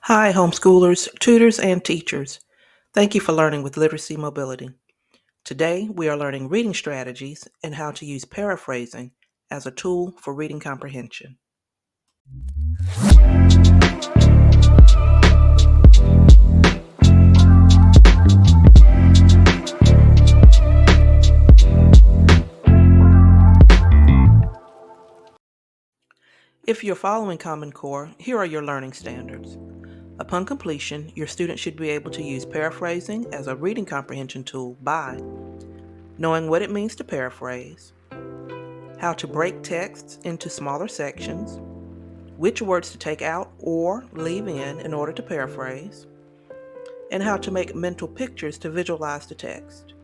Hi, homeschoolers, tutors, and teachers. Thank you for learning with Literacy Mobility. Today, we are learning reading strategies and how to use paraphrasing as a tool for reading comprehension. If you're following Common Core, here are your learning standards. Upon completion, your student should be able to use paraphrasing as a reading comprehension tool by knowing what it means to paraphrase, how to break texts into smaller sections, which words to take out or leave in order to paraphrase, and how to make mental pictures to visualize the text.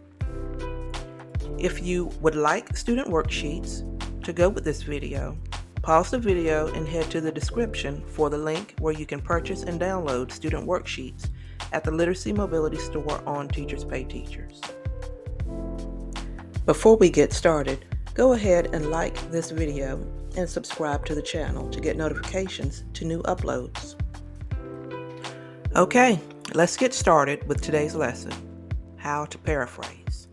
If you would like student worksheets to go with this video, pause the video and head to the description for the link where you can purchase and download student worksheets at the Literacy Mobility store on Teachers Pay Teachers. Before we get started, go ahead and like this video and subscribe to the channel to get notifications to new uploads. Okay, let's get started with today's lesson, how to paraphrase.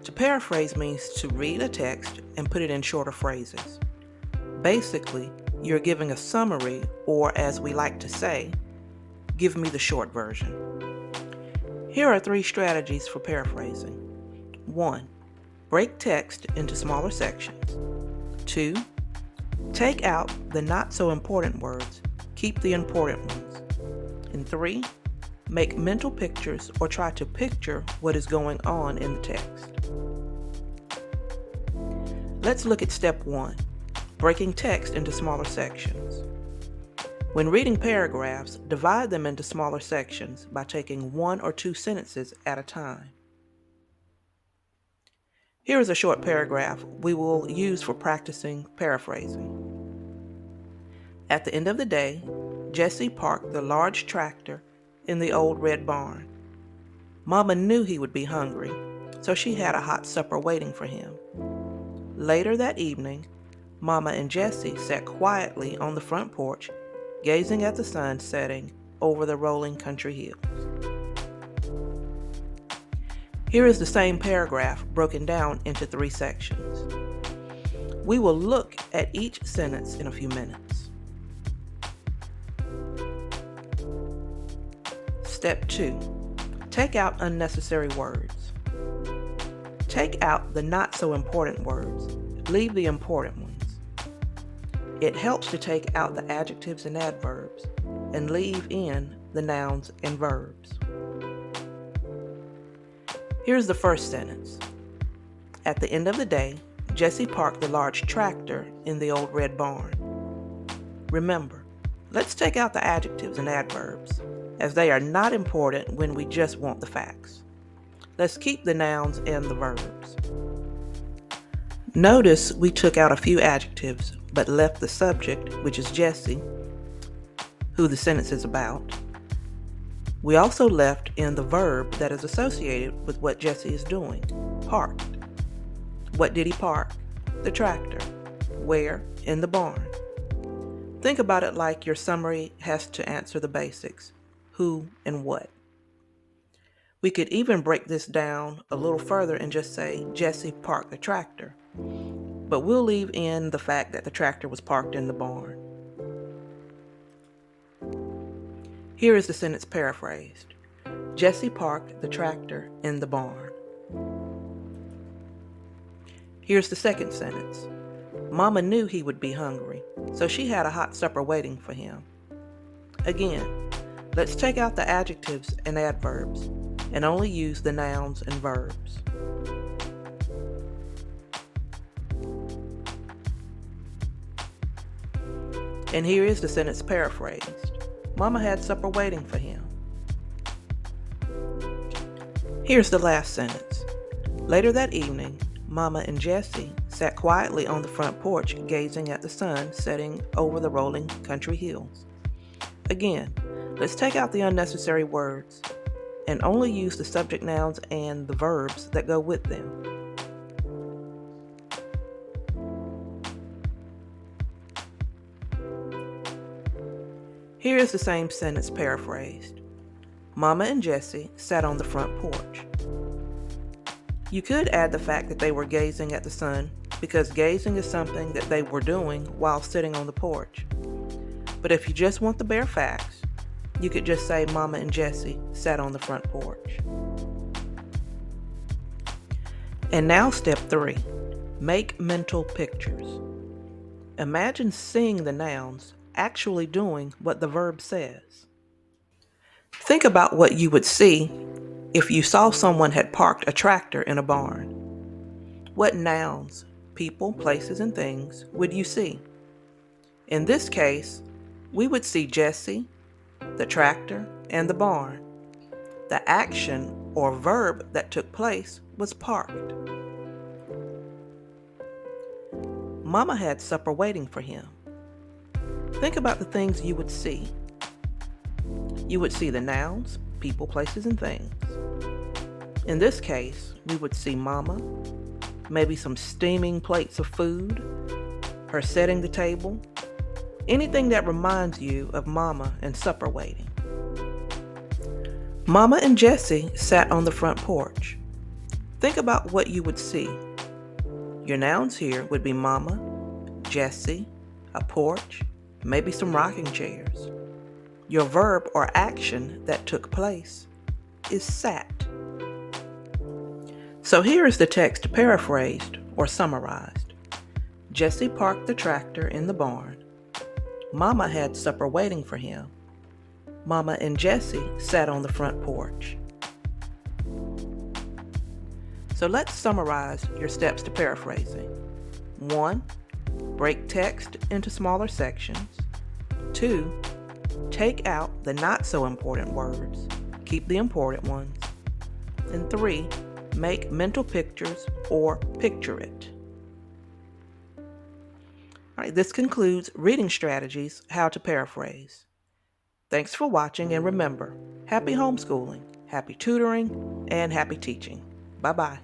To paraphrase means to read a text and put it in shorter phrases. Basically, you're giving a summary, or as we like to say, give me the short version. Here are 3 strategies for paraphrasing. 1. Break text into smaller sections. 2. Take out the not so important words, keep the important ones. And 3. Make mental pictures or try to picture what is going on in the text. Let's look at step 1, breaking text into smaller sections. When reading paragraphs, divide them into smaller sections by taking 1 or 2 sentences at a time. Here is a short paragraph we will use for practicing paraphrasing. At the end of the day, Jesse parked the large tractor in the old red barn. Mama knew he would be hungry, so she had a hot supper waiting for him. Later that evening, Mama and Jesse sat quietly on the front porch, gazing at the sun setting over the rolling country hills. Here is the same paragraph broken down into 3 sections. We will look at each sentence in a few minutes. Step 2. Take out unnecessary words. Take out the not so important words. Leave the important ones. It helps to take out the adjectives and adverbs and leave in the nouns and verbs. Here's the first sentence. At the end of the day, Jesse parked the large tractor in the old red barn. Remember, let's take out the adjectives and adverbs, as they are not important when we just want the facts. Let's keep the nouns and the verbs. Notice we took out a few adjectives, but left the subject, which is Jesse, who the sentence is about. We also left in the verb that is associated with what Jesse is doing, parked. What did he park? The tractor. Where? In the barn. Think about it like your summary has to answer the basics, who and what. We could even break this down a little further and just say Jesse parked the tractor, but we'll leave in the fact that the tractor was parked in the barn. Here is the sentence paraphrased. Jesse parked the tractor in the barn. Here's the second sentence. Mama knew he would be hungry, so she had a hot supper waiting for him. Again, let's take out the adjectives and adverbs and only use the nouns and verbs. And here is the sentence paraphrased. Mama had supper waiting for him. Here's the last sentence. Later that evening, Mama and Jesse sat quietly on the front porch gazing at the sun setting over the rolling country hills. Again, let's take out the unnecessary words and only use the subject nouns and the verbs that go with them. Here is the same sentence paraphrased. Mama and Jesse sat on the front porch. You could add the fact that they were gazing at the sun, because gazing is something that they were doing while sitting on the porch. But if you just want the bare facts, you could just say Mama and Jesse sat on the front porch. And now step 3, make mental pictures. Imagine seeing the nouns actually doing what the verb says. Think about what you would see if you saw someone had parked a tractor in a barn. What nouns, people, places, and things would you see? In this case, we would see Jesse, the tractor, and the barn. The action or verb that took place was parked. Mama had supper waiting for him. Think about the things you would see. You would see the nouns, people, places, and things. In this case, we would see Mama, maybe some steaming plates of food, her setting the table, anything that reminds you of Mama and supper waiting. Mama and Jesse sat on the front porch. Think about what you would see. Your nouns here would be Mama, Jesse, a porch, maybe some rocking chairs. Your verb or action that took place is sat. So here is the text paraphrased or summarized. Jesse parked the tractor in the barn. Mama had supper waiting for him. Mama and Jesse sat on the front porch. So let's summarize your steps to paraphrasing. 1. Break text into smaller sections. 2. Take out the not so important words. Keep the important ones. And 3. Make mental pictures or picture it. All right, this concludes Reading Strategies, How to Paraphrase. Thanks for watching, and remember, happy homeschooling, happy tutoring, and happy teaching. Bye-bye.